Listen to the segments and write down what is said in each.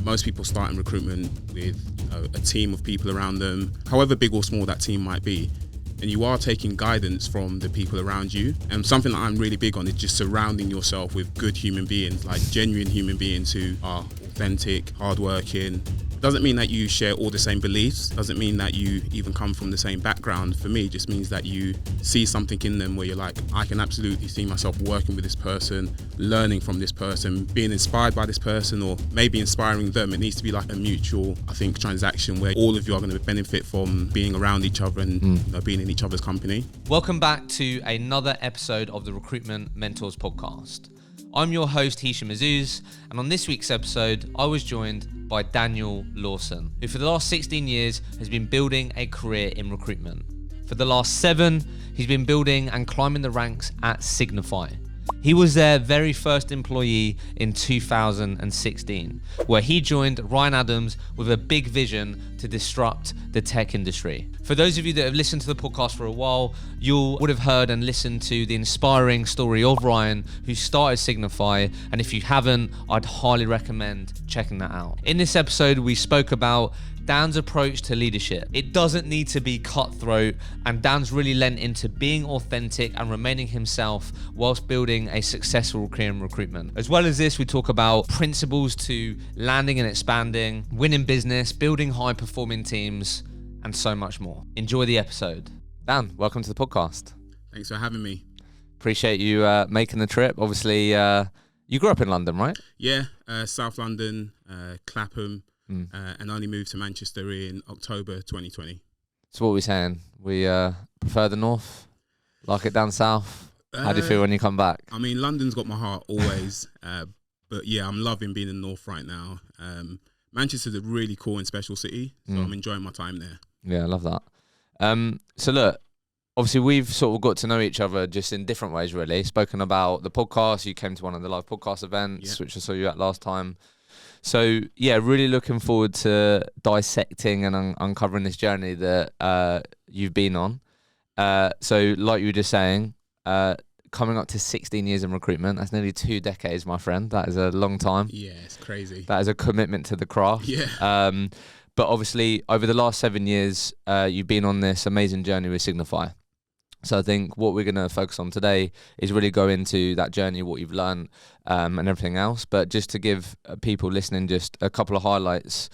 Most people start in recruitment with a team of people around them, however big or small that team might be. And you are taking guidance from the people around you. And something that I'm really big on is just surrounding yourself with good human beings, like genuine human beings who are authentic, hardworking. Doesn't mean that you share all the same beliefs, doesn't mean that you even come from the same background. For me, it just means that you see something in them where you're like, I can absolutely see myself working with this person, learning from this person, being inspired by this person, or maybe inspiring them. It needs to be like a mutual, I think, transaction where all of you are going to benefit from being around each other and being in each other's company. Welcome back to another episode of the Recruitment Mentors podcast. I'm your host, Hisham Azuz, and on this week's episode, I was joined by Daniel Lawson, who for the last 16 years has been building a career in recruitment. For the last 7, he's been building and climbing the ranks at Signify. He was their very first employee in 2016, where he joined Ryan Adams with a big vision to disrupt the tech industry. For those of you that have listened to the podcast for a while, you would have heard and listened to the inspiring story of Ryan, who started Signify, and if you haven't, I'd highly recommend checking that out. In this episode, we spoke about Dan's approach to leadership. It doesn't need to be cutthroat, and Dan's really lent into being authentic and remaining himself whilst building a successful career in recruitment. As well as this, we talk about principles to landing and expanding, winning business, building high-performing teams, and so much more. Enjoy the episode. Dan, welcome to the podcast. Thanks for having me. Appreciate you making the trip. Obviously, you grew up in London, right? Yeah, South London, Clapham. And only moved to Manchester in October 2020. So what are we saying? We prefer the north? Like it down south? How do you feel when you come back? I mean, London's got my heart always. But yeah, I'm loving being in the north right now. Manchester's a really cool and special city, so I'm enjoying my time there. Yeah, I love that. So look, obviously we've sort of got to know each other just in different ways, really. Spoken about the podcast. You came to one of the live podcast events, which I saw you at last time. So yeah, really looking forward to dissecting and uncovering this journey that you've been on. So like you were just saying, coming up to 16 years in recruitment, that's nearly 2 decades, my friend. That is a long time. Yeah, it's crazy. That is a commitment to the craft. Yeah. But obviously over the last 7 years, you've been on this amazing journey with Signify. So I think what we're going to focus on today is really go into that journey, what you've learned and everything else. But just to give people listening just a couple of highlights.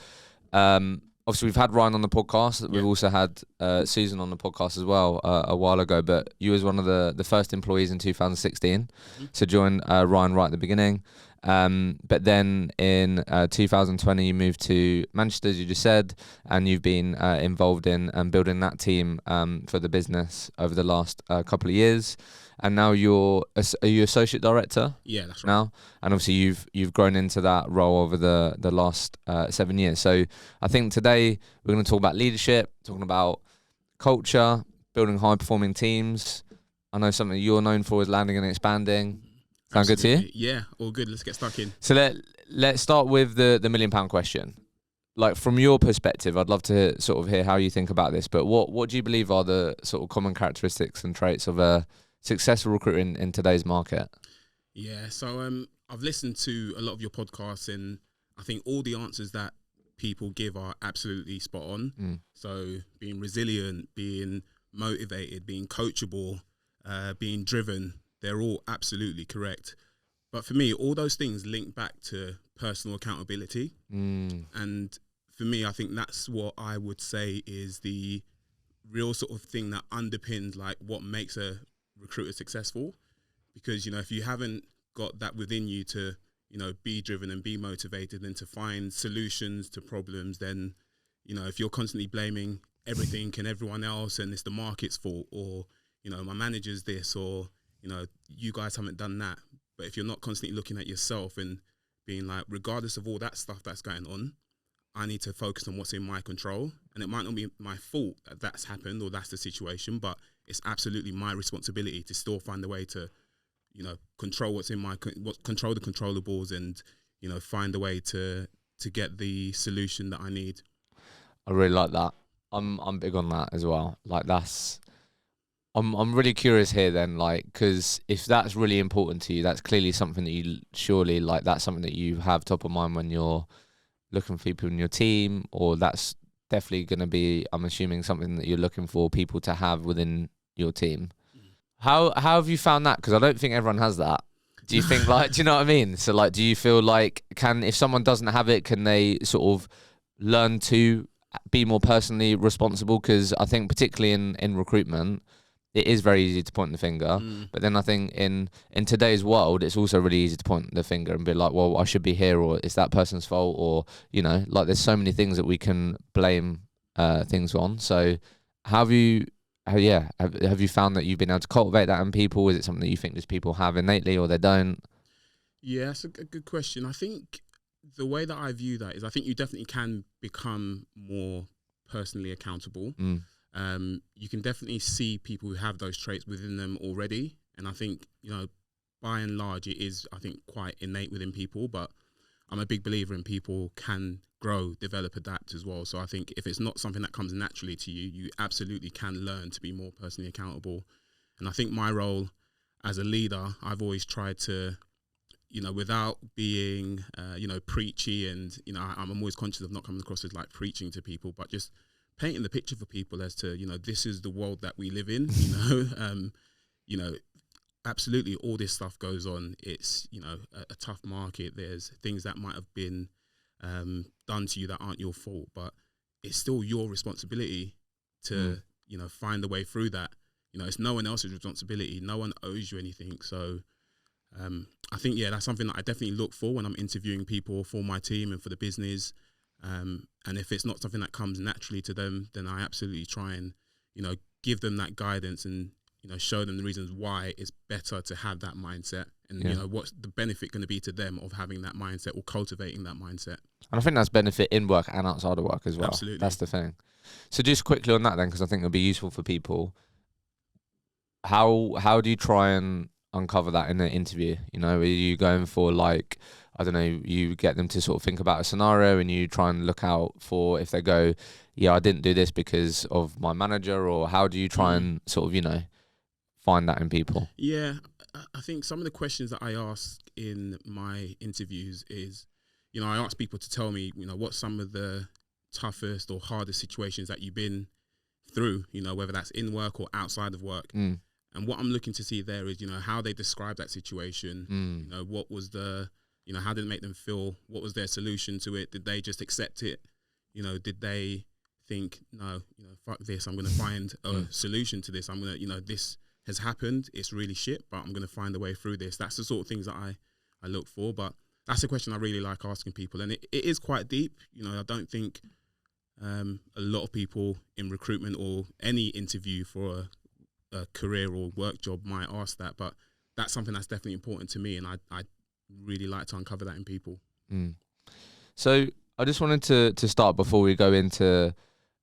Obviously, we've had Ryan on the podcast. Yeah. We've also had Susan on the podcast as well a while ago. But you was one of the first employees in 2016. So joined Ryan right at the beginning. But then in 2020, you moved to Manchester, as you just said, and you've been involved in building that team for the business over the last couple of years. And now are you associate director? Yeah, that's right. Now, and obviously you've grown into that role over the last 7 years. So I think today we're going to talk about leadership, talking about culture, building high performing teams. I know something you're known for is landing and expanding. Sound good to you? Yeah, all good. Let's get stuck in. So let's start with the £1 million question. Like from your perspective, I'd love to sort of hear how you think about this. But what do you believe are the sort of common characteristics and traits of a successful recruiter in today's market? Yeah, so I've listened to a lot of your podcasts, and I think all the answers that people give are absolutely spot on. So being resilient, being motivated, being coachable, being driven, they're all absolutely correct. But for me, all those things link back to personal accountability. And for me, I think that's what I would say is the real sort of thing that underpins like what makes a recruiter successful. Because, you know, if you haven't got that within you to, you know, be driven and be motivated and to find solutions to problems, then, you know, if you're constantly blaming everything and everyone else and it's the market's fault, or, you know, my manager's this, or, you know, you guys haven't done that. But if you're not constantly looking at yourself and being like, regardless of all that stuff that's going on, I need to focus on what's in my control. And it might not be my fault that that's happened or that's the situation, but it's absolutely my responsibility to still find a way to, you know, control what's in my, control the controllables and, you know, find a way to get the solution that I need. I really like that. I'm big on that as well. Like that's, I'm really curious here then, like, because if that's really important to you, that's clearly something that you surely like. That's something that you have top of mind when you're looking for people in your team, or that's definitely going to be, I'm assuming, something that you're looking for people to have within your team. How have you found that? Because I don't think everyone has that. Do you think, like, do you know what I mean? So, like, do you feel like, if someone doesn't have it, can they sort of learn to be more personally responsible? Because I think particularly in recruitment, it is very easy to point the finger. But then I think in today's world, it's also really easy to point the finger and be like, well, I should be here, or it's that person's fault, or, you know, like, there's so many things that we can blame things on. So have you found that you've been able to cultivate that in people? Is it something that you think these people have innately, or they don't? Yeah, that's a good question. I think the way that I view that is, I think you definitely can become more personally accountable. You can definitely see people who have those traits within them already. And I think, you know, by and large, it is, I think, quite innate within people. But I'm a big believer in people can grow, develop, adapt as well. So I think if it's not something that comes naturally to you, you absolutely can learn to be more personally accountable. And I think my role as a leader, I've always tried to, you know, without being, you know, preachy, and, you know, I'm always conscious of not coming across as like preaching to people, but just painting the picture for people as to, you know, this is the world that we live in, you know, absolutely all this stuff goes on. It's, you know, a tough market. There's things that might have been done to you that aren't your fault, but it's still your responsibility to, you know, find a way through that. You know, it's no one else's responsibility. No one owes you anything. So I think, yeah, that's something that I definitely look for when I'm interviewing people for my team and for the business. And if it's not something that comes naturally to them, then I absolutely try and, you know, give them that guidance and, you know, show them the reasons why it's better to have that mindset, and, you know, what's the benefit going to be to them of having that mindset or cultivating that mindset. And I think that's benefit in work and outside of work as well. Absolutely. That's the thing. So just quickly on that then, because I think it'll be useful for people. How do you try and uncover that in an interview? You know, are you going for, like, I don't know, you get them to sort of think about a scenario and you try and look out for if they go, yeah, I didn't do this because of my manager, or how do you try and sort of, you know, find that in people? Yeah, I think some of the questions that I ask in my interviews is, you know, I ask people to tell me, you know, what some of the toughest or hardest situations that you've been through, you know, whether that's in work or outside of work. And what I'm looking to see there is, you know, how they describe that situation. You know, what was the, you know, how did it make them feel? What was their solution to it? Did they just accept it? You know, did they think, no, you know, fuck this, I'm going to find a solution to this. I'm going to, you know, this has happened. It's really shit, but I'm going to find a way through this. That's the sort of things that I look for. But that's a question I really like asking people. And it is quite deep. You know, I don't think a lot of people in recruitment or any interview for a career or work job might ask that, but that's something that's definitely important to me, and I really like to uncover that in people. So I just wanted to start before we go into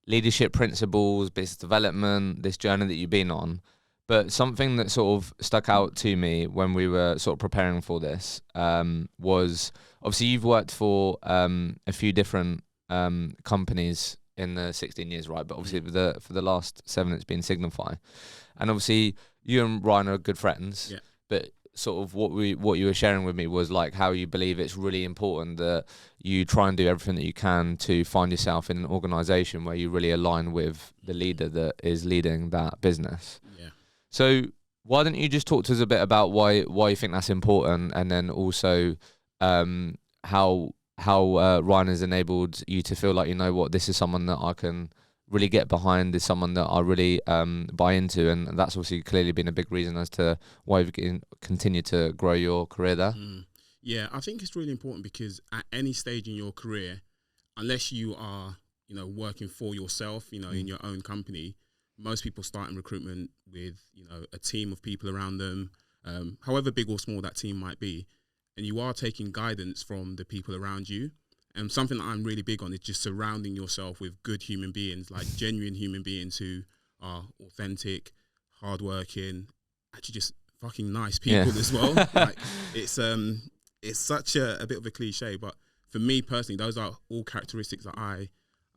leadership principles, business development, this journey that you've been on. But something that sort of stuck out to me when we were sort of preparing for this was, obviously you've worked for a few different companies in the 16 years, right? But obviously for the last 7, it's been Signify. And obviously you and Ryan are good friends. Yeah. But sort of what you were sharing with me was like how you believe it's really important that you try and do everything that you can to find yourself in an organization where you really align with the leader that is leading that business. Yeah. So why don't you just talk to us a bit about why you think that's important, and then also how Ryan has enabled you to feel like, you know what, this is someone that I can really get behind, is someone that I really buy into, and that's obviously clearly been a big reason as to why you've continued to grow your career there. Yeah, I think it's really important because at any stage in your career, unless you are, you know, working for yourself, you know, in your own company, most people start in recruitment with, you know, a team of people around them, however big or small that team might be, and you are taking guidance from the people around you. And something that I'm really big on is just surrounding yourself with good human beings, like genuine human beings who are authentic, hardworking, actually just fucking nice people as well. Like, it's such a bit of a cliche, but for me personally, those are all characteristics that I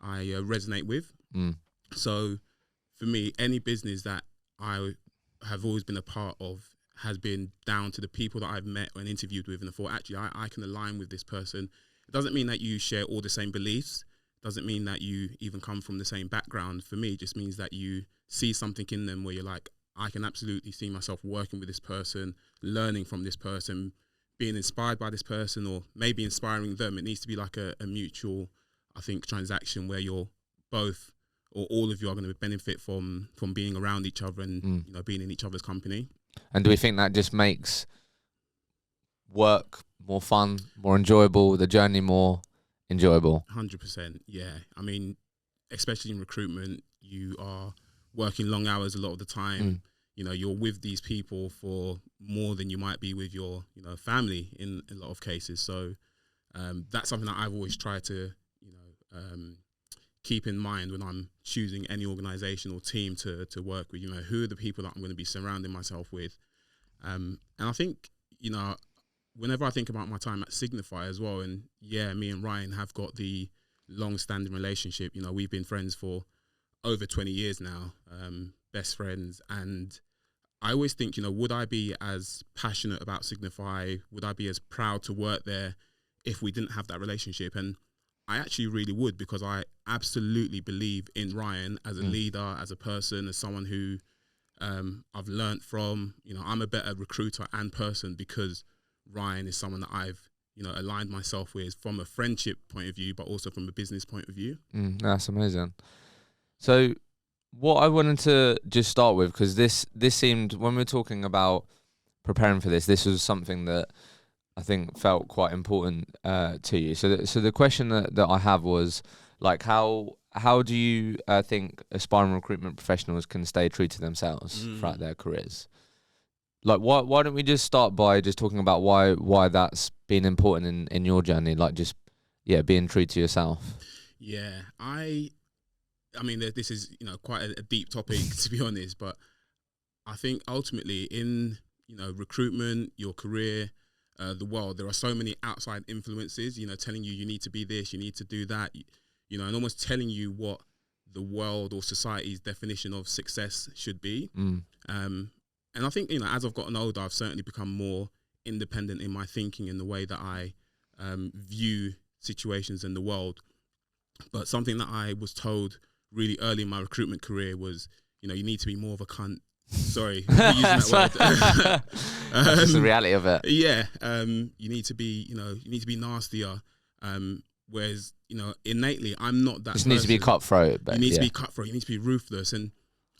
resonate with. So for me, any business that I have always been a part of has been down to the people that I've met and interviewed with, and I thought, actually, I can align with this person. it doesn't mean that you share all the same beliefs. Doesn't mean that you even come from the same background. For me, it just means that you see something in them where you're like, I can absolutely see myself working with this person, learning from this person, being inspired by this person, or maybe inspiring them. It needs to be like a mutual, I think, transaction where you're both or all of you are going to benefit from being around each other and you know, being in each other's company. And do we think that just makes work more fun, more enjoyable, the journey more enjoyable? 100%, yeah. I mean, especially in recruitment, you are working long hours a lot of the time. You know, you're with these people for more than you might be with your, you know, family in a lot of cases. So that's something that I've always tried to, you know, keep in mind when I'm choosing any organization or team to work with. You know, who are the people that I'm going to be surrounding myself with? And I think, you know, whenever I think about my time at Signify as well, and yeah, me and Ryan have got the long-standing relationship. You know, we've been friends for over 20 years now, best friends. And I always think, you know, would I be as passionate about Signify? Would I be as proud to work there if we didn't have that relationship? And I actually really would, because I absolutely believe in Ryan as a leader, as a person, as someone who I've learned from. You know, I'm a better recruiter and person because Ryan is someone that I've, you know, aligned myself with from a friendship point of view, but also from a business point of view. That's amazing. So what I wanted to just start with, because this seemed, when we're talking about preparing for this was something that I think felt quite important to you. So the question that I have was, like, how do you think aspiring recruitment professionals can stay true to themselves throughout their careers? Like, why don't we just start by just talking about why that's been important in your journey? Like, just, being true to yourself. Yeah, I mean, this is, you know, quite a deep topic to be honest, but I think ultimately in, you know, recruitment, your career, the world, there are so many outside influences, you know, telling you need to be this, you need to do that, you know, and almost telling you what the world or society's definition of success should be. And I think, you know, as I've gotten older, I've certainly become more independent in my thinking and the way that I view situations in the world. But something that I was told really early in my recruitment career was, you know, you need to be more of a cunt. Sorry for using that word. That's the reality of it. Yeah, you need to be, you know, you need to be nastier. Whereas, you know, innately, I'm not that. Just needs to be cutthroat. But you need to be cutthroat. You need to be ruthless, and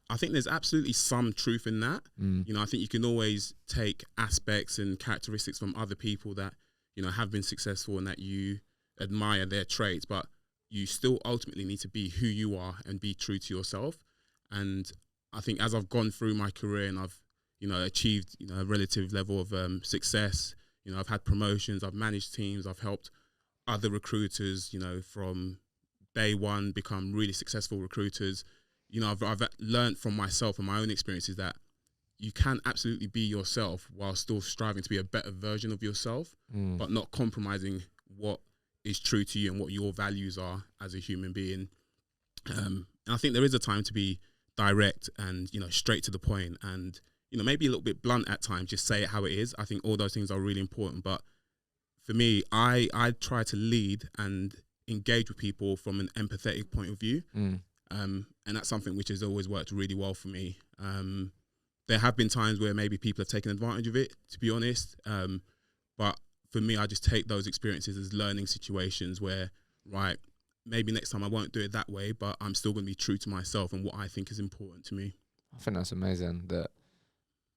I think there's absolutely some truth in that. You know, I think you can always take aspects and characteristics from other people that, you know, have been successful and that you admire their traits, but you still ultimately need to be who you are and be true to yourself. And I think as I've gone through my career and I've, you know, achieved, you know, a relative level of success, you know, I've had promotions, I've managed teams, I've helped other recruiters, you know, from day one become really successful recruiters. You know, I've learned from myself and my own experiences that you can absolutely be yourself while still striving to be a better version of yourself, but not compromising what is true to you and what your values are as a human being. And I think there is a time to be direct and, you know, straight to the point and, you know, maybe a little bit blunt at times, just say it how it is. I think all those things are really important. But for me, I try to lead and engage with people from an empathetic point of view. And that's something which has always worked really well for me. There have been times where maybe people have taken advantage of it, to be honest. But for me, I just take those experiences as learning situations where, right, maybe next time I won't do it that way, but I'm still going to be true to myself and what I think is important to me. I think that's amazing that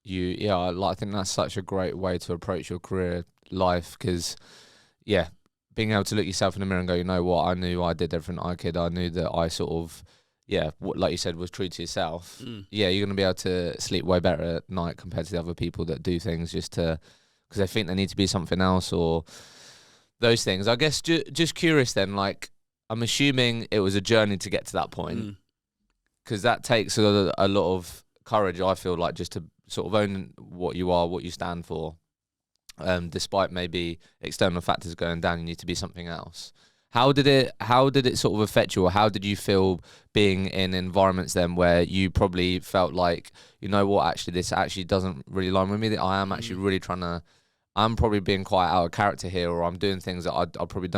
I think that's such a great way to approach your career life, because, being able to look yourself in the mirror and go, you know what, I knew I did everything I could. I knew that I sort of, like you said, was true to yourself. You're going to be able to sleep way better at night compared to the other people that do things just to, because they think they need to be something else or those things. I guess just curious then, like, I'm assuming it was a journey to get to that point, because that takes a lot of courage, I feel like, just to sort of own what you are, what you stand for. Despite maybe external factors going down, you need to be something else. How did it sort of affect you, or how did you feel being in environments then where you probably felt like, you know what, actually this actually doesn't really align with me, that I am actually really trying to I'm probably being quite out of character here, or I'm doing things that I probably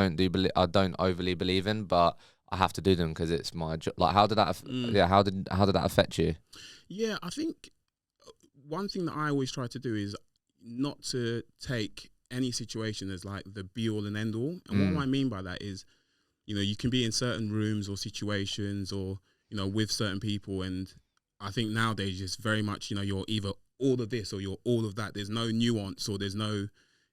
I don't overly believe in, but I have to do them because it's my job. Like, how did that? How did that affect you? Yeah, I think one thing that I always try to do is not to take any situation as like the be all and end all. And what I mean by that is, you know, you can be in certain rooms or situations or, you know, with certain people. And I think nowadays it's very much, you know, you're either all of this or you're all of that. There's no nuance or there's no,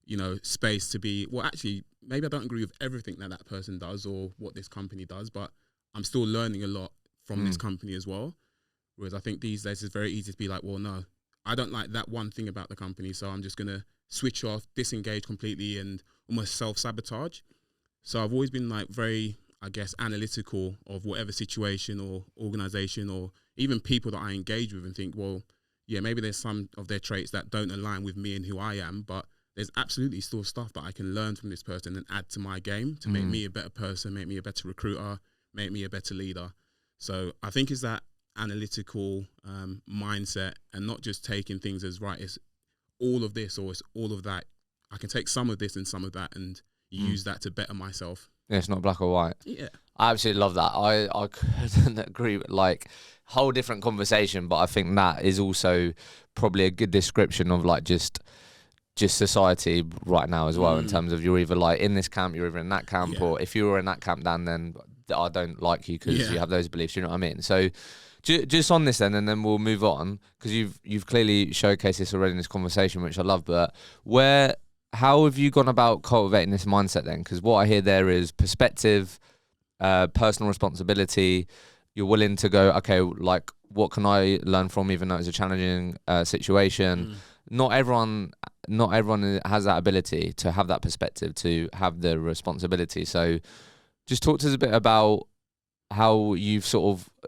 you know, space to be, well, actually, maybe I don't agree with everything that person does or what this company does, but I'm still learning a lot from this company as well. Whereas I think these days it's very easy to be like, well, no, I don't like that one thing about the company, so I'm just going to switch off, disengage completely and almost self-sabotage. So I've always been like very, I guess, analytical of whatever situation or organization or even people that I engage with and think, well, yeah, maybe there's some of their traits that don't align with me and who I am, but there's absolutely still stuff that I can learn from this person and add to my game to make me a better person, make me a better recruiter, make me a better leader. So I think it's that analytical mindset and not just taking things as, right, it's all of this or it's all of that. I can take some of this and some of that and use that to better myself. Yeah, it's not black or white. Yeah. I absolutely love that. I couldn't agree with, like, whole different conversation, but I think that is also probably a good description of like just society right now as well, in terms of you're either like in this camp, you're either in that camp, or if you were in that camp, then I don't like you because you have those beliefs, you know what I mean? So just on this then, and then we'll move on, because you've clearly showcased this already in this conversation, which I love, but how have you gone about cultivating this mindset then? Because what I hear there is perspective, personal responsibility. You're willing to go, okay, like, what can I learn from, even though it's a challenging situation? Not everyone has that ability to have that perspective, to have the responsibility. So just talk to us a bit about how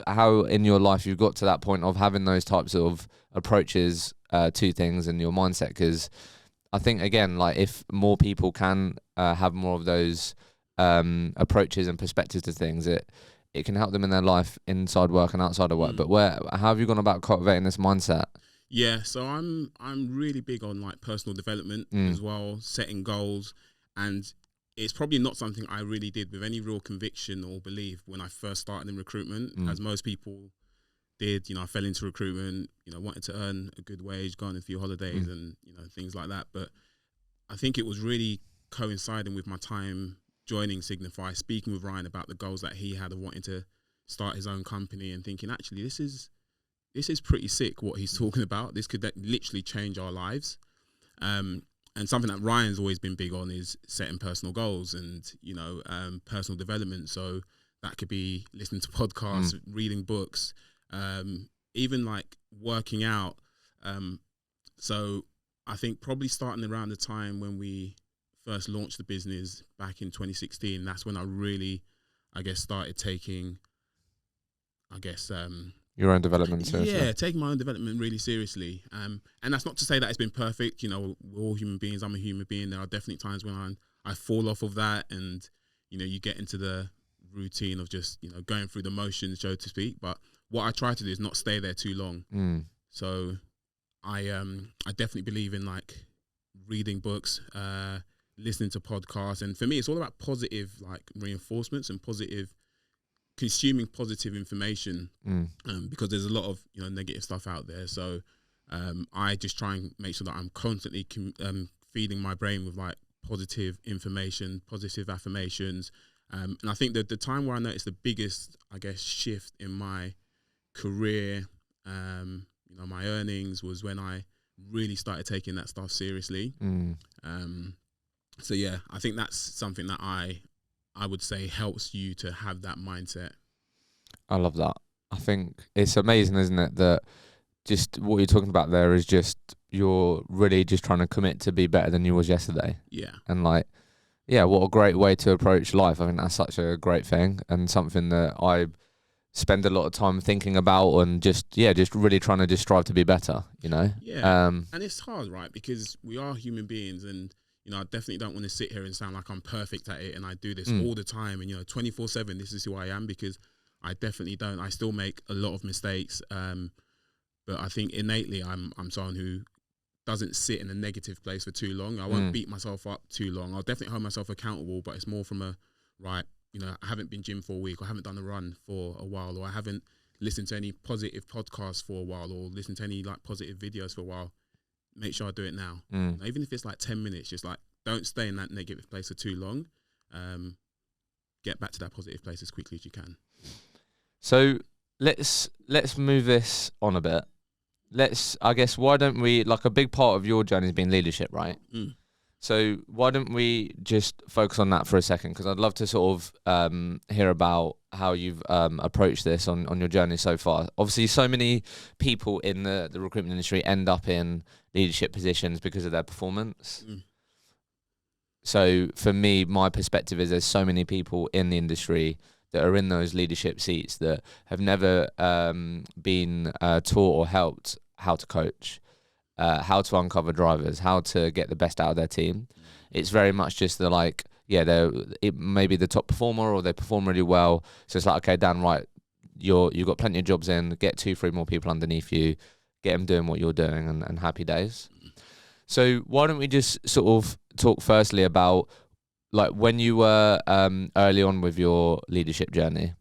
how in your life you've got to that point of having those types of approaches to things and your mindset. Because I think, again, like, if more people can have more of those approaches and perspectives to things, it can help them in their life inside work and outside of work. But how have you gone about cultivating this mindset? Yeah, so I'm really big on like personal development as well, setting goals, and it's probably not something I really did with any real conviction or belief when I first started in recruitment, as most people did. You know, I fell into recruitment, you know, wanted to earn a good wage, go on a few holidays and, you know, things like that. But I think it was really coinciding with my time joining Signify, speaking with Ryan about the goals that he had of wanting to start his own company and thinking, actually, this is pretty sick what he's talking about. This could literally change our lives. And something that Ryan's always been big on is setting personal goals and, you know, personal development. So that could be listening to podcasts, reading books, even like working out. So I think probably starting around the time when we first launched the business back in 2016, that's when I really, I guess, started taking, your own development seriously. Yeah, taking my own development really seriously. And that's not to say that it's been perfect. You know, we're all human beings. I'm a human being. There are definitely times when I fall off of that, and, you know, you get into the routine of just, you know, going through the motions, so to speak. But what I try to do is not stay there too long. So I definitely believe in like reading books, listening to podcasts, and for me, it's all about positive like reinforcements and consuming positive information, because there's a lot of, you know, negative stuff out there. So I just try and make sure that I'm constantly feeding my brain with like positive information, positive affirmations. And I think that the time where I noticed the biggest, I guess, shift in my career, you know, my earnings, was when I really started taking that stuff seriously. So yeah, I think that's something that I would say helps you to have that mindset. I love that. I think it's amazing, isn't it, that just what you're talking about there is just you're really just trying to commit to be better than you was yesterday. Yeah. And like, yeah, what a great way to approach life. I think that's such a great thing, and something that I spend a lot of time thinking about, and just really trying to just strive to be better, you know? Yeah. And it's hard, right? Because we are human beings, and, you know, I definitely don't want to sit here and sound like I'm perfect at it and I do this all the time and, you know, 24/7, this is who I am, because I definitely don't. I still make a lot of mistakes. But I think innately I'm someone who doesn't sit in a negative place for too long. I won't beat myself up too long. I'll definitely hold myself accountable, but it's more from a, right, you know, I haven't been gym for a week, or I haven't done a run for a while, or I haven't listened to any positive podcasts for a while, or listened to any like positive videos for a while. Make sure I do it now. Even if it's like 10 minutes, just like, don't stay in that negative place for too long. Get back to that positive place as quickly as you can. So let's move this on a bit. I guess, why don't we, like, a big part of your journey has been leadership, right? So why don't we just focus on that for a second? Because I'd love to sort of hear about how you've approached this on your journey so far. Obviously, so many people in the recruitment industry end up in leadership positions because of their performance. So for me, my perspective is there's so many people in the industry that are in those leadership seats that have never been taught or helped how to coach, how to uncover drivers, how to get the best out of their team. It's very much just the like, it may be the top performer or they perform really well. So it's like, okay, Dan, right, you've got plenty of jobs in, get 2-3 more people underneath you, get them doing what you're doing, and happy days. So why don't we just sort of talk firstly about, like, when you were early on with your leadership journey,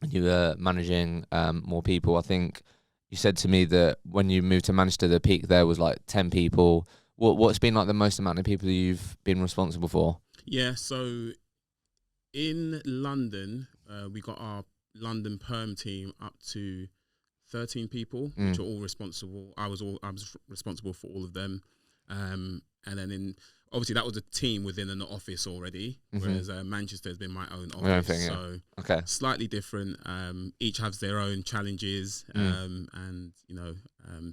and you were managing more people. I think you said to me that when you moved to Manchester, the peak there was like 10 people. What's been like the most amount of people you've been responsible for? Yeah, so in London, we got our London perm team up to 13 people, which are all responsible. I was responsible for all of them. And then obviously that was a team within an office already, whereas Manchester has been my own office. So okay, slightly different. Each has their own challenges and, you know,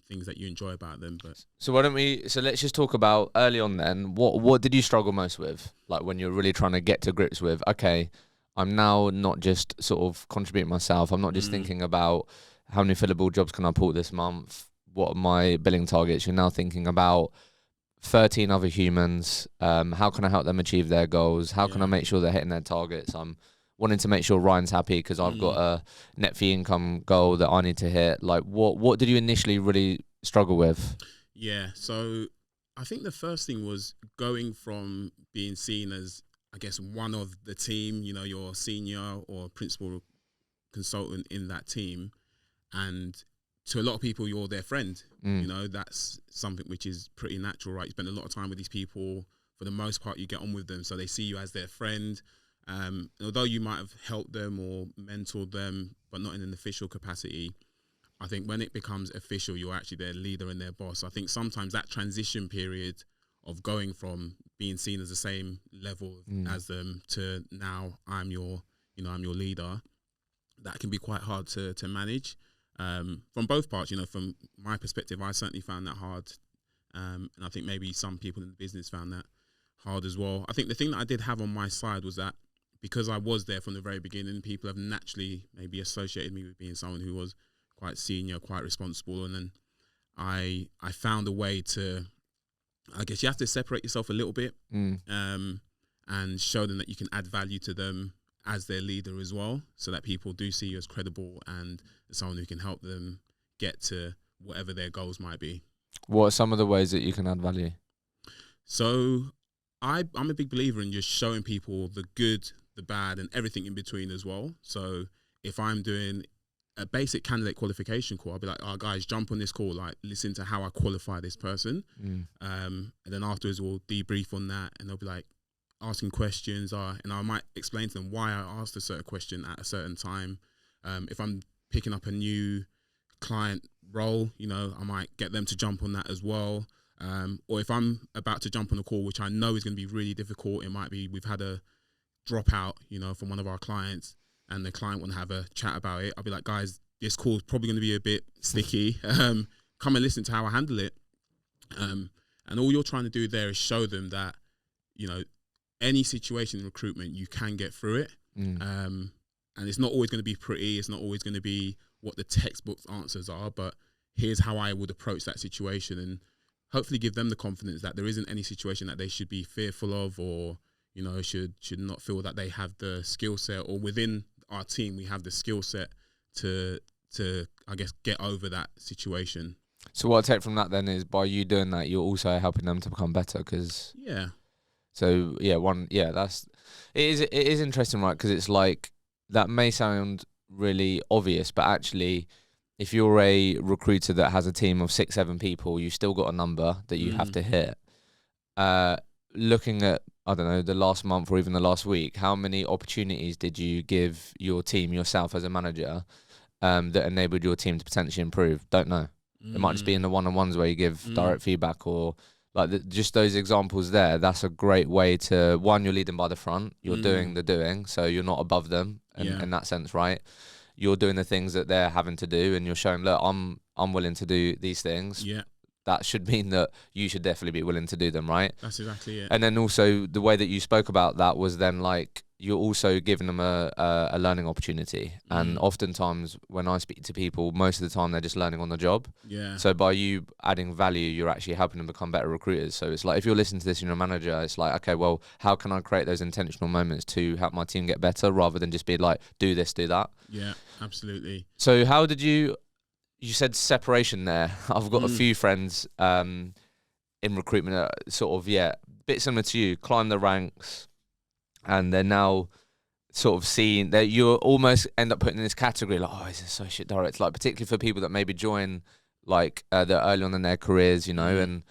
things that you enjoy about them. But so let's just talk about early on then. What did you struggle most with? Like, when you're really trying to get to grips with, okay, I'm now not just sort of contributing myself. I'm not just thinking about how many fillable jobs can I pull this month? What are my billing targets? You're now thinking about 13 other humans. How can I help them achieve their goals? How can I make sure they're hitting their targets? I'm wanting to make sure Ryan's happy because I've got a net fee income goal that I need to hit. Like, what did you initially really struggle with? Yeah, so I think the first thing was going from being seen as, I guess, one of the team, you know, you're senior or principal consultant in that team, and to a lot of people, you're their friend. You know, that's something which is pretty natural, right? You spend a lot of time with these people. For the most part, you get on with them, so they see you as their friend. Although you might have helped them or mentored them, but not in an official capacity, I think when it becomes official, you're actually their leader and their boss. I think sometimes that transition period of going from being seen as the same level as them to now I'm your leader, that can be quite hard to manage. From both parts, you know, from my perspective, I certainly found that hard. And I think maybe some people in the business found that hard as well. I think the thing that I did have on my side was that because I was there from the very beginning, people have naturally maybe associated me with being someone who was quite senior, quite responsible. And then I found a way to, I guess you have to separate yourself a little bit and show them that you can add value to them as their leader as well, so that people do see you as credible and someone who can help them get to whatever their goals might be. What are some of the ways that you can add value? So I'm a big believer in just showing people the good, the bad, and everything in between as well. So if I'm doing a basic candidate qualification call, I'll be like, oh, guys, jump on this call, like, listen to how I qualify this person. And then afterwards we'll debrief on that, and they'll be like, asking questions, and I might explain to them why I asked a certain question at a certain time. If I'm picking up a new client role, you know, I might get them to jump on that as well. Or if I'm about to jump on a call, which I know is going to be really difficult, it might be we've had a dropout, you know, from one of our clients, and the client want to have a chat about it. I'll be like, guys, this call is probably going to be a bit sticky. Come and listen to how I handle it. And all you're trying to do there is show them that, you know, any situation in recruitment, you can get through it. And it's not always going to be pretty. It's not always going to be what the textbook answers are, but here's how I would approach that situation, and hopefully give them the confidence that there isn't any situation that they should be fearful of, or, you know, should not feel that they have the skill set, or within our team, we have the skill set to, I guess, get over that situation. So what I take from that then is by you doing that, you're also helping them to become better. Yeah. So it is interesting, right? Because it's like that may sound really obvious, but actually, if you're a recruiter that has a team of 6-7 people, you've still got a number that you have to hit. Looking at, I don't know, the last month or even the last week, how many opportunities did you give your team, yourself as a manager, that enabled your team to potentially improve? Don't know. It might just be in the one-on-ones where you give direct feedback, or like just those examples there. That's a great way to, one, you're leading by the front, you're doing the doing, so you're not above them in that sense, right? You're doing the things that they're having to do, and you're showing, look, I'm willing to do these things. Yeah. That should mean that you should definitely be willing to do them, right? That's exactly it. And then also the way that you spoke about that was then like you're also giving them a learning opportunity. And oftentimes when I speak to people, most of the time they're just learning on the job. Yeah. So by you adding value, you're actually helping them become better recruiters. So it's like if you're listening to this and you're a manager, it's like, okay, well, how can I create those intentional moments to help my team get better rather than just be like, do this, do that? Yeah, absolutely. So how did you said separation there. I've got a few friends in recruitment that sort of, a bit similar to you, climb the ranks, and they're now sort of seeing that you almost end up putting in this category like, oh, he's an associate director, like particularly for people that maybe join like they're early on in their careers, you know, and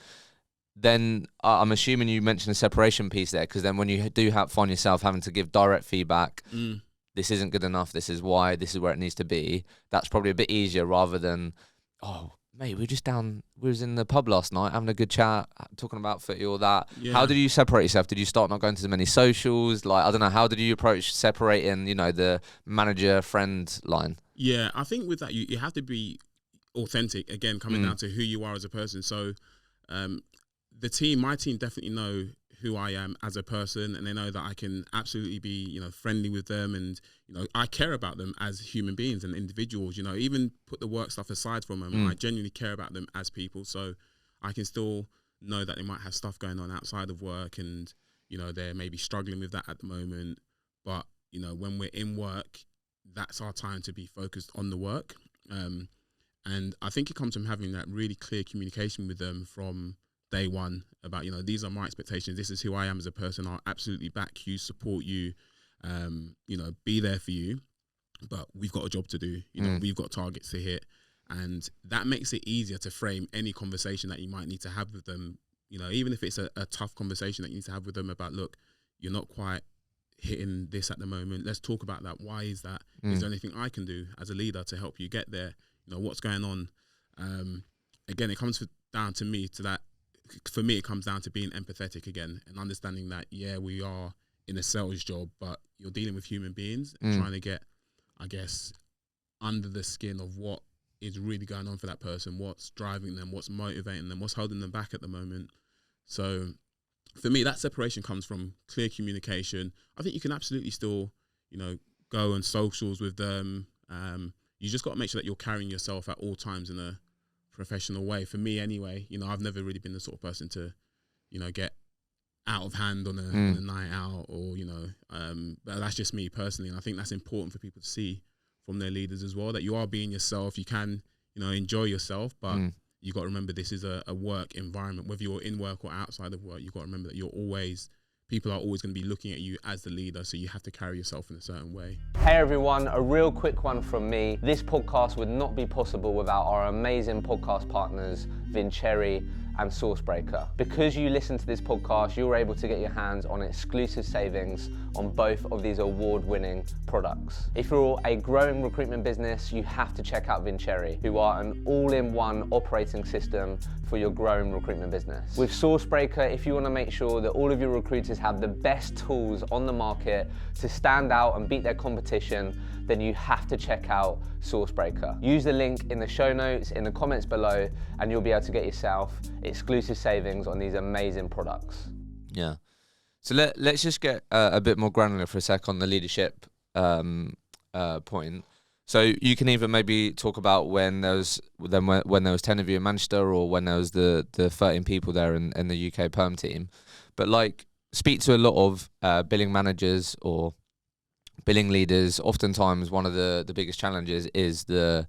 then I'm assuming you mentioned the separation piece there, because then when you do find yourself having to give direct feedback, this isn't good enough, this is why, this is where it needs to be, that's probably a bit easier rather than, oh, mate, we was in the pub last night having a good chat, talking about footy or that. Yeah. How did you separate yourself? Did you start not going to as many socials? Like, I don't know, how did you approach separating, you know, the manager-friend line? Yeah, I think with that, you have to be authentic, again, coming down to who you are as a person. So my team definitely know who I am as a person, and they know that I can absolutely be, you know, friendly with them, and, you know, I care about them as human beings and individuals, you know, even put the work stuff aside from them. I genuinely care about them as people, so I can still know that they might have stuff going on outside of work, and, you know, they're maybe struggling with that at the moment, but, you know, when we're in work, that's our time to be focused on the work, and I think it comes from having that really clear communication with them from day one about, you know, these are my expectations, this is who I am as a person, I'll absolutely back you, support you, you know, be there for you, but we've got a job to do, you know, we've got targets to hit, and that makes it easier to frame any conversation that you might need to have with them, you know, even if it's a tough conversation that you need to have with them about, look, you're not quite hitting this at the moment, let's talk about that, why is that, is there anything I can do as a leader to help you get there, you know, what's going on. Again, it comes down to me to that. For me, it comes down to being empathetic again and understanding that, yeah, we are in a sales job, but you're dealing with human beings and trying to get, I guess, under the skin of what is really going on for that person, what's driving them, what's motivating them, what's holding them back at the moment. So for me, that separation comes from clear communication. I think you can absolutely still, you know, go on socials with them. You just got to make sure that you're carrying yourself at all times in a professional way. For me anyway, you know, I've never really been the sort of person to, you know, get out of hand on a night out, or, you know, but that's just me personally, and I think that's important for people to see from their leaders as well, that you are being yourself, you can, you know, enjoy yourself, but you got to remember this is a work environment, whether you're in work or outside of work. You got to remember that people are always going to be looking at you as the leader, so you have to carry yourself in a certain way. Hey everyone, a real quick one from me. This podcast would not be possible without our amazing podcast partners, Vincere and Sourcebreaker. Because you listen to this podcast, you're able to get your hands on exclusive savings on both of these award-winning products. If you're a growing recruitment business, you have to check out Vincere, who are an all-in-one operating system for your growing recruitment business. With Sourcebreaker, if you want to make sure that all of your recruiters have the best tools on the market to stand out and beat their competition, then you have to check out Sourcebreaker. Use the link in the show notes, in the comments below, and you'll be able to get yourself exclusive savings on these amazing products. Yeah. So let's just get a bit more granular for a sec on the leadership point. So you can either maybe talk about when there was 10 of you in Manchester, or when there was the 13 people there in the UK perm team, but like speak to a lot of billing managers or billing leaders. Oftentimes one of the biggest challenges is the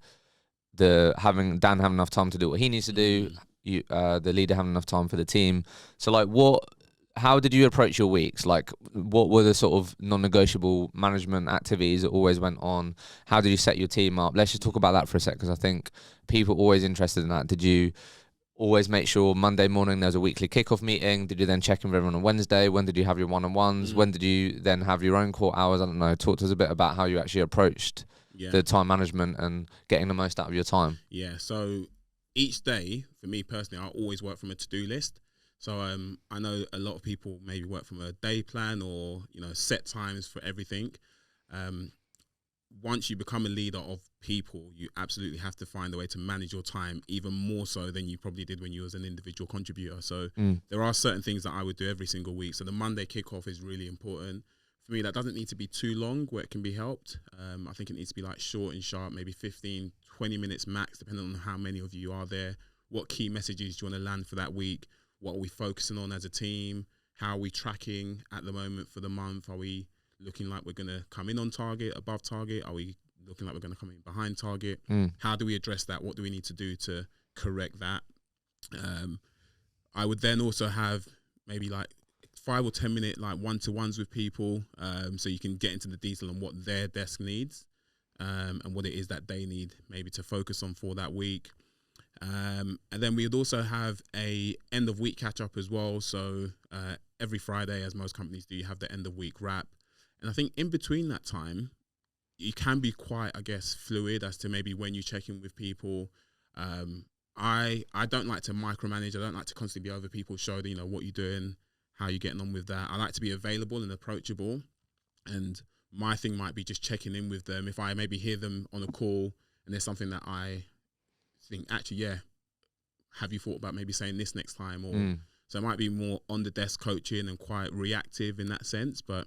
having enough time to do what he needs to do, the leader having enough time for the team. So like how did you approach your weeks? Like, what were the sort of non-negotiable management activities that always went on? How did you set your team up? Let's just talk about that for a sec, because I think people are always interested in that. Did you always make sure Monday morning there was a weekly kickoff meeting? Did you then check in with everyone on Wednesday? When did you have your one-on-ones? When did you then have your own core hours? I don't know. Talk to us a bit about how you actually approached the time management and getting the most out of your time. Yeah, so each day, for me personally, I always work from a to-do list. So I know a lot of people maybe work from a day plan or, set times for everything. Once you become a leader of people, you absolutely have to find a way to manage your time even more so than you probably did when you was an individual contributor. So there are certain things that I would do every single week. So the Monday kickoff is really important. For me, that doesn't need to be too long where it can be helped. I think it needs to be like short and sharp, maybe 15, 20 minutes max, depending on how many of you are there. What key messages do you want to land for that week? What are we focusing on as a team? How are we tracking at the moment for the month? Are we looking like we're going to come in on target, above target? Are we looking like we're going to come in behind target? How do we address that? What do we need to do to correct that? I would then also have maybe like 5 or 10 minute like one-to-ones with people, so you can get into the detail on what their desk needs and what it is that they need maybe to focus on for that week. And then we would also have a end of week catch up as well. So every Friday, as most companies do, you have the end of week wrap. And I think in between that time, you can be quite, I guess, fluid as to maybe when you check in with people. I don't like to micromanage. I don't like to constantly be over people's shoulder, what you're doing, how you're getting on with that. I like to be available and approachable. And my thing might be just checking in with them. If I maybe hear them on a call and there's something that I think, actually, have you thought about maybe saying this next time? Or so it might be more on the desk coaching and quite reactive in that sense. But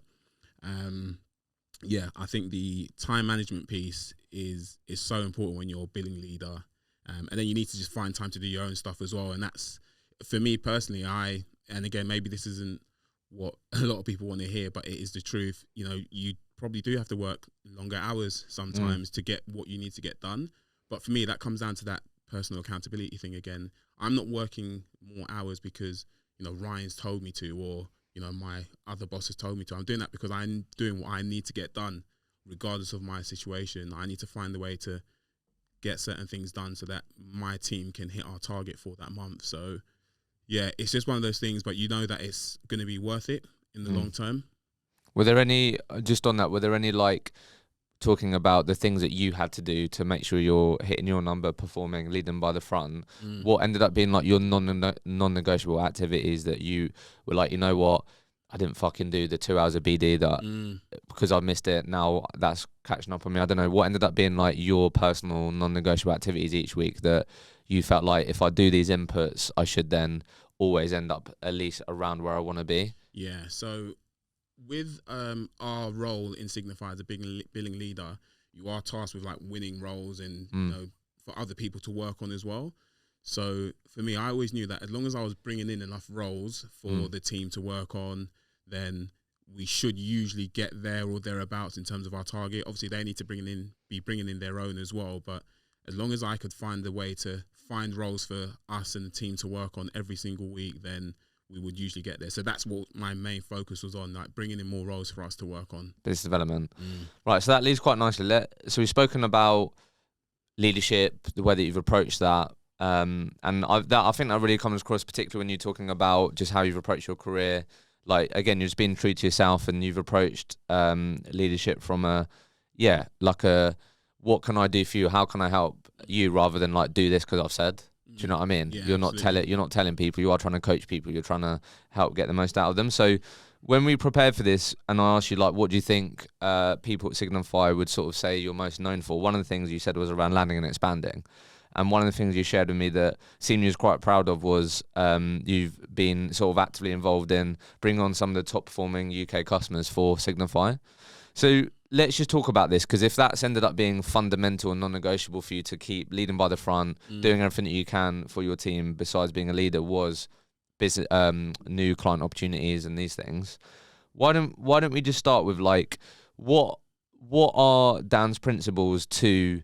I think the time management piece is so important when you're a billing leader. And then you need to just find time to do your own stuff as well. And that's, for me personally, and again, maybe this isn't what a lot of people want to hear, but it is the truth. You probably do have to work longer hours sometimes to get what you need to get done. But for me, that comes down to that personal accountability thing again. I'm not working more hours because, Ryan's told me to, or, my other boss has told me to. I'm doing that because I'm doing what I need to get done, regardless of my situation. I need to find a way to get certain things done so that my team can hit our target for that month. So, it's just one of those things, but that it's going to be worth it in the long term. Were there any, just on that, like, talking about the things that you had to do to make sure you're hitting your number, performing, leading by the front, what ended up being like your non-negotiable activities that you were like, what, I didn't fucking do the 2 hours of BD that because I missed it. Now that's catching up on me. I don't know. What ended up being like your personal non-negotiable activities each week that you felt like if I do these inputs, I should then always end up at least around where I want to be? Yeah. So with our role in Signify as a billing leader, you are tasked with like winning roles and for other people to work on as well. So for me, I always knew that as long as I was bringing in enough roles for the team to work on, then we should usually get there or thereabouts in terms of our target. Obviously, they need to be bringing in their own as well. But as long as I could find a way to find roles for us and the team to work on every single week, then we would usually get there. So that's what my main focus was on, like bringing in more roles for us to work on. Business development. Right, so that leads quite nicely. So we've spoken about leadership, the way that you've approached that. And I think that really comes across, particularly when you're talking about just how you've approached your career. Like, again, you're just being true to yourself and you've approached leadership from what can I do for you? How can I help you, rather than like do this because I've said. Do you know what I mean? Yeah, you're not telling people. You are trying to coach people. You're trying to help get the most out of them. So when we prepared for this, and I asked you, like, what do you think people at Signify would sort of say you're most known for? One of the things you said was around landing and expanding. And one of the things you shared with me that Senior is quite proud of was you've been sort of actively involved in bringing on some of the top performing UK customers for Signify. So let's just talk about this, because if that's ended up being fundamental and non-negotiable for you to keep leading by the front, doing everything that you can for your team besides being a leader was business, new client opportunities and these things, why don't we just start with like what are Dan's principles to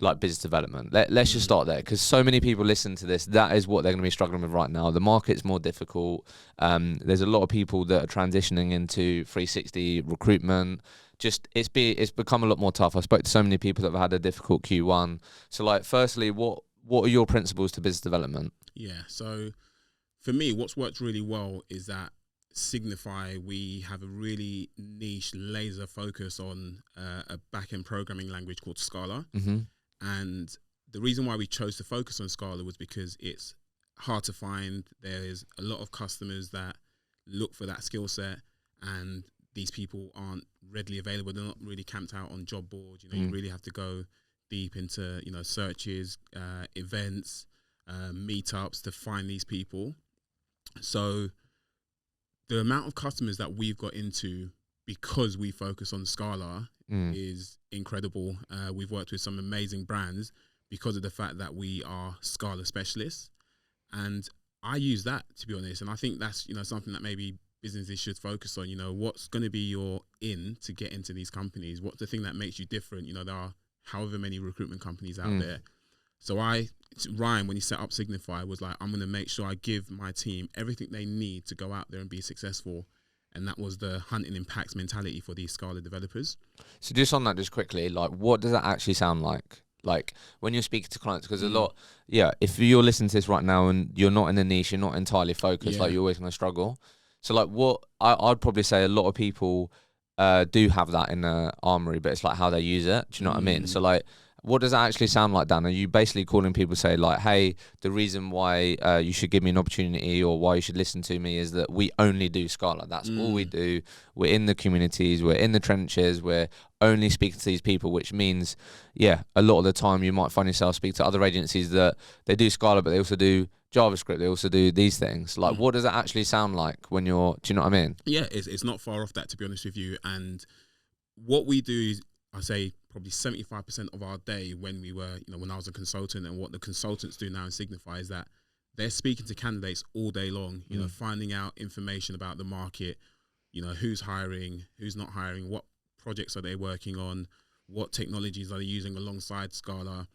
like business development? Let's just start there, because so many people listen to this. That is what they're going to be struggling with right now. The market's more difficult. There's a lot of people that are transitioning into 360 recruitment. Just it's become a lot more tough. I spoke to so many people that have had a difficult Q1. So like, firstly, what are your principles to business development? Yeah, so for me, what's worked really well is that Signify, we have a really niche laser focus on a back-end programming language called Scala. And the reason why we chose to focus on Scala was because it's hard to find. There's a lot of customers that look for that skill set, and these people aren't readily available. They're not really camped out on job boards. You really have to go deep into, searches, events, meetups to find these people. So the amount of customers that we've got into because we focus on Scala is incredible. We've worked with some amazing brands because of the fact that we are Scala specialists. And I use that, to be honest. And I think that's, something that maybe businesses should focus on. What's going to be your in to get into these companies? What's the thing that makes you different? There are however many recruitment companies out there. So Ryan, when he set up Signify, was like, I'm going to make sure I give my team everything they need to go out there and be successful. And that was the hunting impacts mentality for these Scala developers. So just on that, just quickly, like, what does that actually sound like? Like, when you're speaking to clients, because a lot, if you're listening to this right now and you're not in the niche, you're not entirely focused, like, you're always going to struggle. So, like, what I'd probably say a lot of people do have that in their armory, but it's like how they use it. Do you know what I mean? So, like, what does that actually sound like, Dan? Are you basically calling people say like, hey, the reason why you should give me an opportunity or why you should listen to me is that we only do Scala. That's all we do. We're in the communities. We're in the trenches. We're only speaking to these people, which means, a lot of the time you might find yourself speak to other agencies that they do Scala, but they also do JavaScript. They also do these things. Like, what does it actually sound like when do you know what I mean? Yeah, it's not far off that, to be honest with you. And what we do is, I say probably 75% of our day when we were, when I was a consultant, and what the consultants do now in Signify is that they're speaking to candidates all day long, finding out information about the market, who's hiring, who's not hiring, what projects are they working on, what technologies are they using alongside Scala.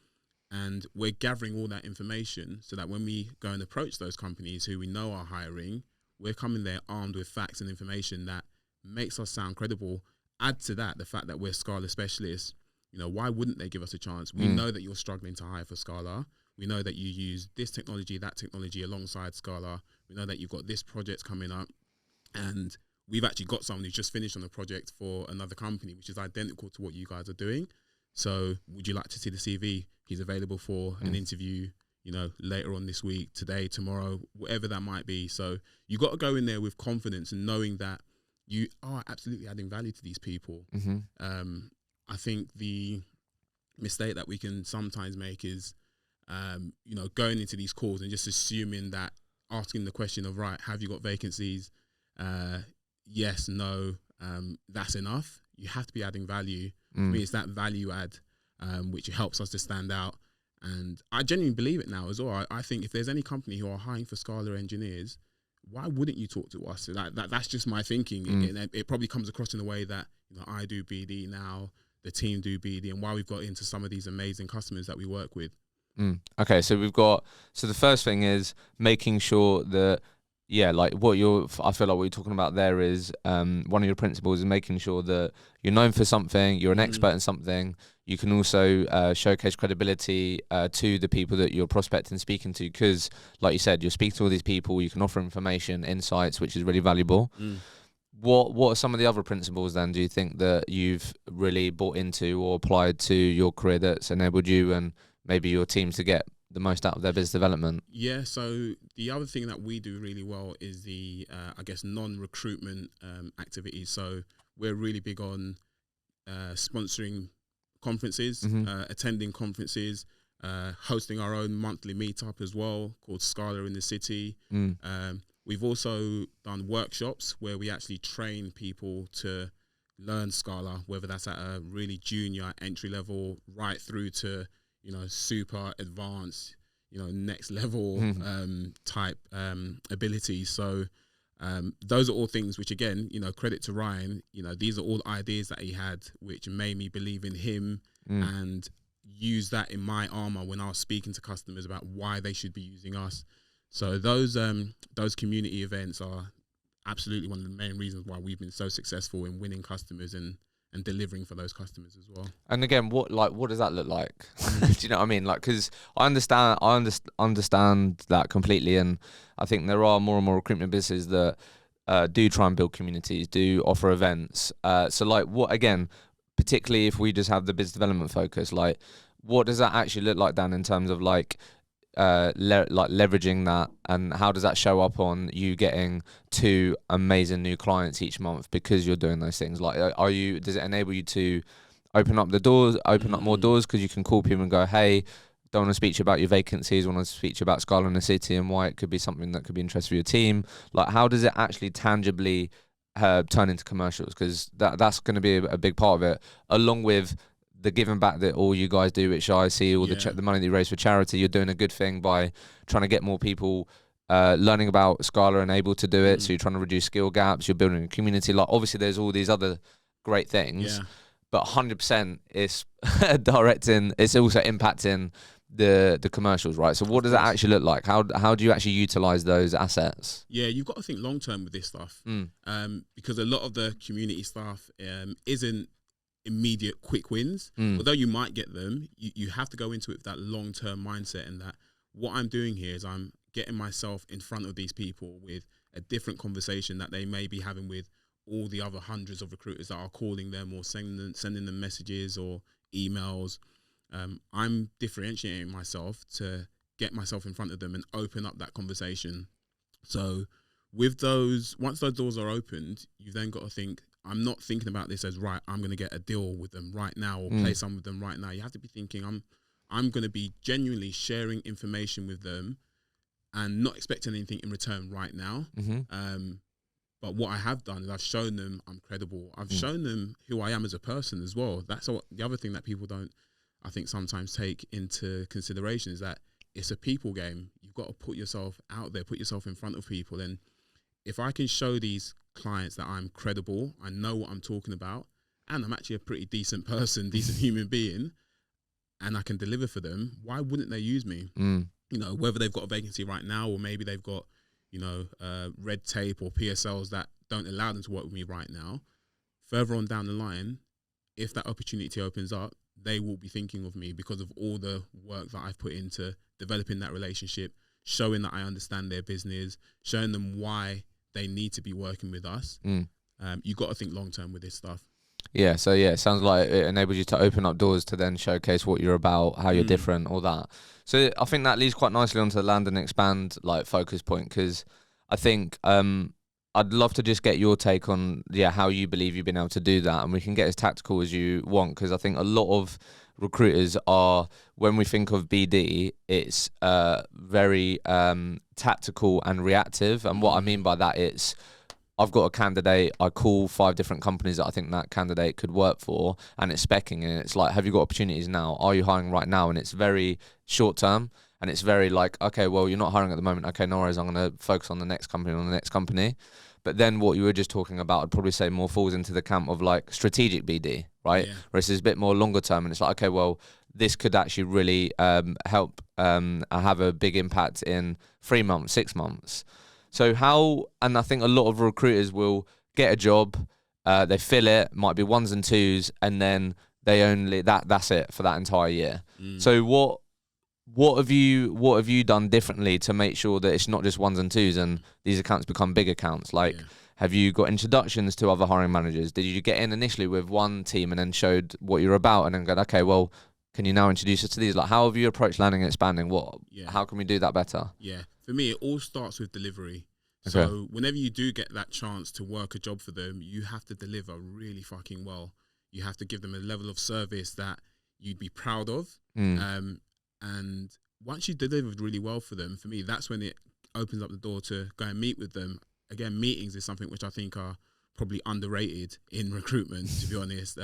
And we're gathering all that information so that when we go and approach those companies who we know are hiring, we're coming there armed with facts and information that makes us sound credible. Add to that the fact that we're Scala specialists. Why wouldn't they give us a chance? We know that you're struggling to hire for Scala. We know that you use this technology, that technology alongside Scala. We know that you've got this project coming up. And we've actually got someone who's just finished on a project for another company, which is identical to what you guys are doing. So would you like to see the CV? He's available for an interview, later on this week, today, tomorrow, whatever that might be. So you got to go in there with confidence and knowing that you are absolutely adding value to these people. I think the mistake that we can sometimes make is, going into these calls and just assuming that, asking the question of, right, have you got vacancies? Yes, no, that's enough. You have to be adding value. For me, it's that value add, which helps us to stand out. And I genuinely believe it now as well. I think if there's any company who are hiring for Scala engineers, why wouldn't you talk to us? That's just my thinking. It probably comes across in a way that I do BD now, the team do BD, and why we've got into some of these amazing customers that we work with. Okay, so the first thing is making sure that, like I feel like what you're talking about there is one of your principles is making sure that you're known for something, you're an expert in something. You can also showcase credibility to the people that you're prospecting and speaking to, because, like you said, you're speaking to all these people, you can offer information, insights, which is really valuable. What are some of the other principles then, do you think, that you've really bought into or applied to your career that's enabled you and maybe your team to get the most out of their business development? Yeah, so the other thing that we do really well is the, non-recruitment activities. So we're really big on sponsoring conferences, attending conferences, hosting our own monthly meetup as well called Scala in the City. We've also done workshops where we actually train people to learn Scala, whether that's at a really junior entry level right through to, super advanced, next level type abilities. So those are all things which, again, credit to Ryan, these are all ideas that he had which made me believe in him and use that in my armor when I was speaking to customers about why they should be using us. So those community events are absolutely one of the main reasons why we've been so successful in winning customers and delivering for those customers as well. And again, what does that look like? Do you know what I mean? Like, because I understand that completely, and I think there are more and more recruitment businesses that do try and build communities, do offer events. So like, what, again, particularly if we just have the business development focus, like, what does that actually look like, Dan, in terms of like leveraging that, and how does that show up on you getting 2 amazing new clients each month because you're doing those things? Like, does it enable you to open up more doors, because you can call people and go, hey, don't want to speak to you about your vacancies, want to speak to you about Scala in the City and why it could be something that could be interesting for your team? Like, how does it actually tangibly turn into commercials? Because that's going to be a big part of it, along with the giving back that all you guys do, which I see, all the money that you raise for charity. You're doing a good thing by trying to get more people learning about Scala and able to do it. So you're trying to reduce skill gaps. You're building a community. Like, obviously, there's all these other great things, but 100% it's directing. It's also impacting the commercials, right? So what does that actually look like? How do you actually utilize those assets? Yeah, you've got to think long term with this stuff, because a lot of the community stuff isn't immediate quick wins. Although you might get them, you have to go into it with that long-term mindset, and that what I'm doing here is I'm getting myself in front of these people with a different conversation that they may be having with all the other hundreds of recruiters that are calling them or sending them messages or emails. I'm differentiating myself to get myself in front of them and open up that conversation. So with those, once those doors are opened, you've then got to think, I'm not thinking about this as, right, I'm going to get a deal with them right now or play some with them right now. You have to be thinking, I'm going to be genuinely sharing information with them and not expecting anything in return right now. But what I have done is I've shown them I'm credible. I've shown them who I am as a person as well. That's the other thing that people don't, I think, sometimes take into consideration, is that it's a people game. You've got to put yourself out there, put yourself in front of people. And if I can show these clients that I'm credible, I know what I'm talking about, and I'm actually a pretty decent person, decent human being, and I can deliver for them, why wouldn't they use me? You know, whether they've got a vacancy right now, or maybe they've got, you know, red tape or PSLs that don't allow them to work with me right now. Further on down the line, if that opportunity opens up, they will be thinking of me because of all the work that I've put into developing that relationship, showing that I understand their business, showing them why they need to be working with us. You've got to think long term with this stuff. Yeah, so it sounds like it enables you to open up doors to then showcase what you're about, how you're different, all that. So I think that leads quite nicely onto the land and expand like focus point, because I think I'd love to just get your take on how you believe you've been able to do that, and we can get as tactical as you want, because I think a lot of recruiters are, when we think of BD, it's very tactical and reactive. And what I mean by that, it's, I've got a candidate, I call 5 different companies that I think that candidate could work for, and it's specking, and it's like, have you got opportunities now? Are you hiring right now? And it's very short term, and it's very like, okay, well, you're not hiring at the moment. Okay, no worries, I'm going to focus on the next company, But then what you were just talking about, I'd probably say more falls into the camp of like strategic BD, right? Yeah. Whereas it's a bit more longer term, and it's like, okay, well, this could actually really help have a big impact in 3 months, 6 months. So how, and I think a lot of recruiters will get a job, they fill it, might be 1s and 2s, and then they only, that's it for that entire year. So what have you done differently to make sure that it's not just 1s and 2s and these accounts become big accounts? Like, have you got introductions to other hiring managers? Did you get in initially with one team and then showed what you're about, and then go, okay, well, can you now introduce us to these? Like, how have you approached landing and expanding? How can we do that better? Yeah, for me, it all starts with delivery. Okay. So whenever you do get that chance to work a job for them, you have to deliver really fucking well. You have to give them a level of service that you'd be proud of. And once you delivered really well for them, for me, that's when it opens up the door to go and meet with them. Again, meetings is something which I think are probably underrated in recruitment, to be honest.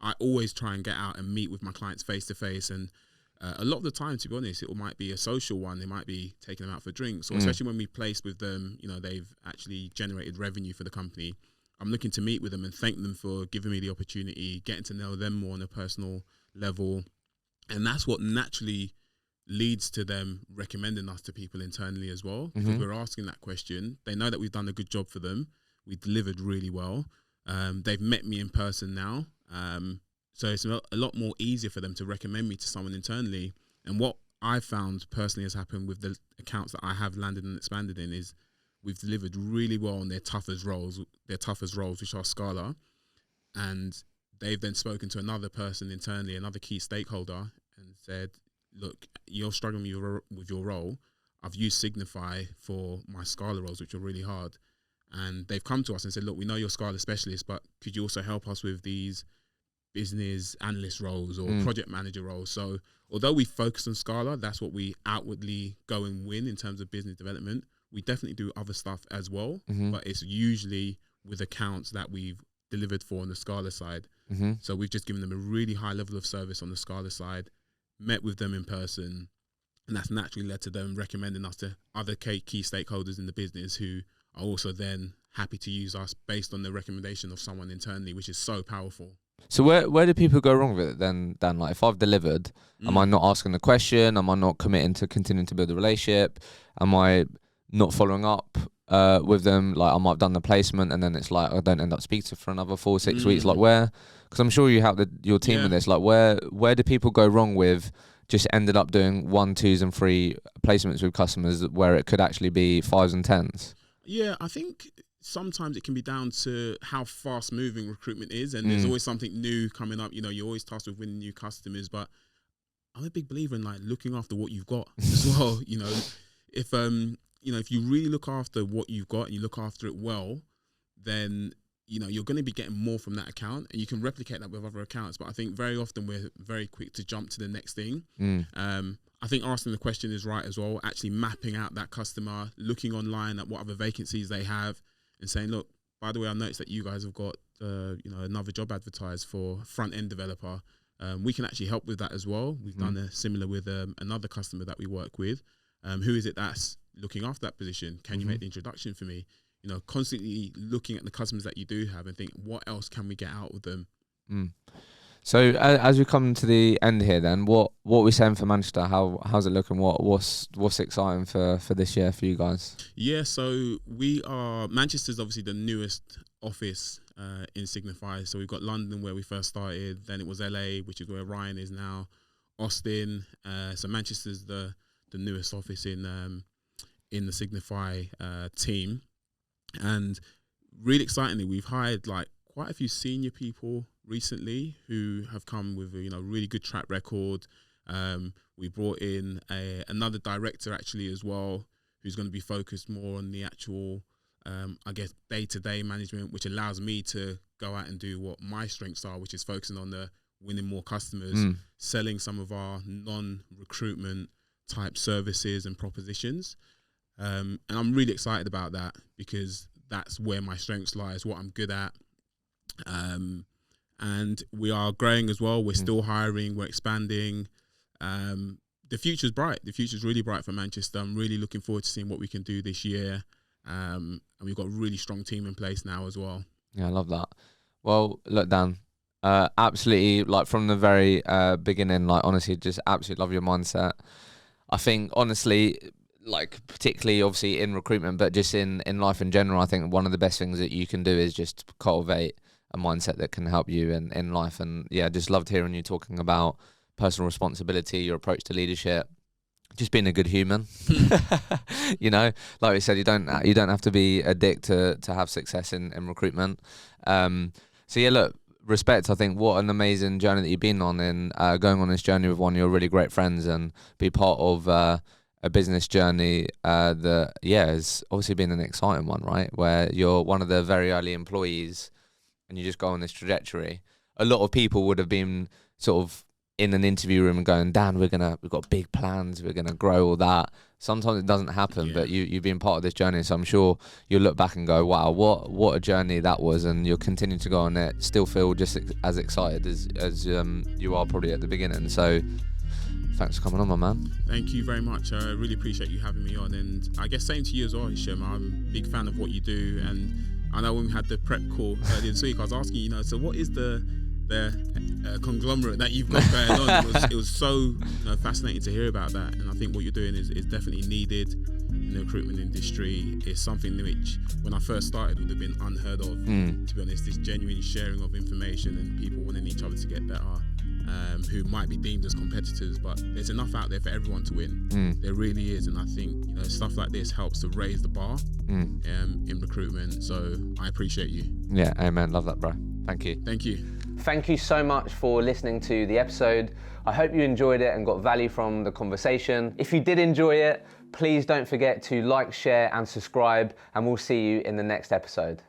I always try and get out and meet with my clients face to face, and a lot of the time, to be honest, it might be a social one. They might be taking them out for drinks, or especially when we place with them, you know, they've actually generated revenue for the company. I'm looking to meet with them and thank them for giving me the opportunity, getting to know them more on a personal level. And that's what naturally leads to them recommending us to people internally as well. Because we're asking that question. They know that we've done a good job for them. We delivered really well. They've met me in person now. So it's a lot more easier for them to recommend me to someone internally. And what I found personally has happened with the accounts that I have landed and expanded in is we've delivered really well on their toughest roles, which are Scala. And they've then spoken to another person internally, another key stakeholder, and said, look, you're struggling with your role. I've used Signify for my Scala roles, which are really hard. And they've come to us and said, look, we know you're Scala specialist, but could you also help us with these business analyst roles or project manager roles? So although we focus on Scala, that's what we outwardly go and win in terms of business development. We definitely do other stuff as well, but it's usually with accounts that we've delivered for on the Scala side. So we've just given them a really high level of service on the Scala side, met with them in person, and that's naturally led to them recommending us to other key stakeholders in the business who are also then happy to use us based on the recommendation of someone internally, which is so powerful. So where do people go wrong with it then, Dan? Like, if I've delivered, am I not asking the question? Am I not committing to continuing to build a relationship? Am I not following up with them? Like, I might have done the placement and then it's like I don't end up speaking to for another 4-6 weeks. Like, where? Because I'm sure you help your team with this. Like, where do people go wrong with just ended up doing 1, 2s and 3 placements with customers where it could actually be 5s and 10s? Yeah, I think sometimes it can be down to how fast moving recruitment is, and there's always something new coming up. You know, you're always tasked with winning new customers, but I'm a big believer in like looking after what you've got as well. You know, if you really look after what you've got and you look after it well, then you know you're going to be getting more from that account, and you can replicate that with other accounts. But I think very often we're very quick to jump to the next thing. I think asking the question is right as well. Actually mapping out that customer, looking online at what other vacancies they have, and saying, look, by the way, I noticed that you guys have got another job advertised for front end developer. We can actually help with that as well. We've done a similar with another customer that we work with. Who is it that's looking after that position? Can you make the introduction for me? You know, constantly looking at the customers that you do have and think, what else can we get out of them? So as we come to the end here, then what are we saying for Manchester? How's it looking? What's exciting for this year for you guys? Yeah, so Manchester's obviously the newest office in Signify. So we've got London where we first started, then it was LA, which is where Ryan is now, Austin. So Manchester's the newest office in the Signify team, and really excitingly, we've hired like quite a few senior people recently who have come with a really good track record. We brought in another director actually as well, who's going to be focused more on the actual day-to-day management, which allows me to go out and do what my strengths are, which is focusing on the winning more customers, selling some of our non-recruitment type services and propositions. And I'm really excited about that because that's where my strengths lie, is what I'm good at. And we are growing as well. We're still hiring. We're expanding. The future's bright. The future's really bright for Manchester. I'm really looking forward to seeing what we can do this year. And we've got a really strong team in place now as well. Yeah, I love that. Well, look, Dan, absolutely, like from the very beginning, like honestly, just absolutely love your mindset. I think, honestly, like particularly obviously in recruitment, but just in life in general, I think one of the best things that you can do is just cultivate a mindset that can help you in life. And yeah, just loved hearing you talking about personal responsibility, your approach to leadership, just being a good human. You know, like we said, you don't have to be a dick to have success in recruitment. So yeah, look, respect. I think what an amazing journey that you've been on, in going on this journey with one of your really great friends, and be part of a business journey that has obviously been an exciting one, right? Where you're one of the very early employees and you just go on this trajectory. A lot of people would have been sort of in an interview room and going, Dan, we've got big plans, we're gonna grow all that. Sometimes it doesn't happen, but you've been part of this journey, so I'm sure you'll look back and go, wow, what a journey that was, and you'll continue to go on it, still feel just as excited as you are probably at the beginning. So thanks for coming on, my man. Thank you very much. I really appreciate you having me on, and I guess same to you as well, Hisham. I'm a big fan of what you do, and I know when we had the prep call earlier this week, I was asking, so what is the the conglomerate that you've got going on. It was so fascinating to hear about that, and I think what you're doing is definitely needed in the recruitment industry. It's something which, when I first started, would have been unheard of. To be honest, this genuine sharing of information and people wanting each other to get better, who might be deemed as competitors, but there's enough out there for everyone to win. There really is, and I think stuff like this helps to raise the bar in recruitment. So I appreciate you. Yeah, amen. Love that, bro. Thank you. Thank you. Thank you so much for listening to the episode. I hope you enjoyed it and got value from the conversation. If you did enjoy it, please don't forget to like, share, and subscribe, and we'll see you in the next episode.